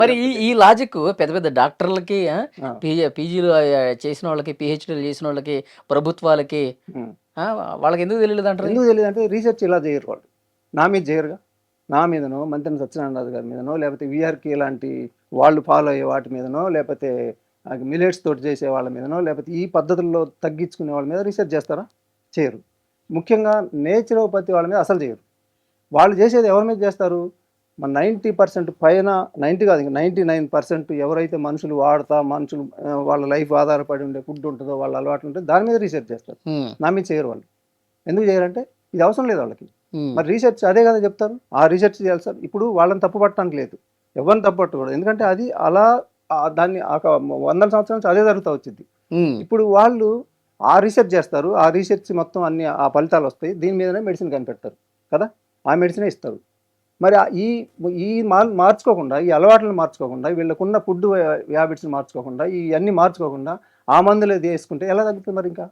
మరి ఈ లాజిక్ పెద్ద పెద్ద డాక్టర్లకి ఆ, పీజీలు చేసిన వాళ్ళకి, పిహెచ్డీలు చేసిన వాళ్ళకి, ప్రభుత్వాలకి ఉమ్. ఆ, వాళ్ళకి ఎందుకు తెలియదు అంటారు? ఎందుకు తెలియదు అంటే రీసెర్చ్ ఇలా చేయరు వాళ్ళు. నా మీద చేయరుగా. నా మీదనో మంత్రి సత్యనారాయణ గారి మీదనో లేకపోతే విఆర్కే లాంటి వాళ్ళు ఫాలో అయ్యే వాటి మీదనో లేకపోతే మిలెట్స్ తోటి చేసే వాళ్ళ మీదనో లేకపోతే ఈ పద్ధతుల్లో తగ్గించుకునే వాళ్ళ మీద రీసెర్చ్ చేస్తారా? చేయరు. ముఖ్యంగా నేచురోపతి వాళ్ళ మీద అసలు చేయరు. వాళ్ళు చేసేది ఎవరి మీద చేస్తారు? మన 90% పైన, 90 కాదు ఇంకా 99% ఎవరైతే మనుషులు వాడతా మనుషులు వాళ్ళ లైఫ్ ఆధారపడి ఉండే ఫుడ్ ఉంటుందో వాళ్ళ అలవాట్లు ఉంటుందో దాని మీద రీసెర్చ్ చేస్తారు. ఉమ్, నా మీద చేయరు వాళ్ళు. ఎందుకు చేయరంటే ఇది అవసరం లేదు వాళ్ళకి. ఉమ్, మరి రీసెర్చ్ అదే కదా చెప్తారు. ఆ రీసెర్చ్ చేయాలి సార్. ఇప్పుడు వాళ్ళని తప్పు పట్టడానికి లేదు, ఎవరిని తప్పు పట్టకూడదు. ఎందుకంటే అది అలా దాన్ని ఒక వందల సంవత్సరాల నుంచి అదే జరుగుతూ వచ్చింది. ఉమ్, ఇప్పుడు వాళ్ళు ఆ రీసెర్చ్ చేస్తారు, ఆ రీసెర్చ్ మొత్తం అన్ని ఆ ఫలితాలు వస్తాయి, దీని మీదనే మెడిసిన్ కనిపెడతారు కదా, ఆ మెడిసినే ఇస్తారు. మరి ఈ ఈ మార్చుకోకుండా, ఈ అలవాట్లను మార్చుకోకుండా, వీళ్ళకున్న ఫుడ్ హ్యాబిట్స్ని మార్చుకోకుండా, ఇవన్నీ మార్చుకోకుండా ఆ మందులు వేసుకుంటే ఎలా తగ్గుతుంది మరి ఇంకా?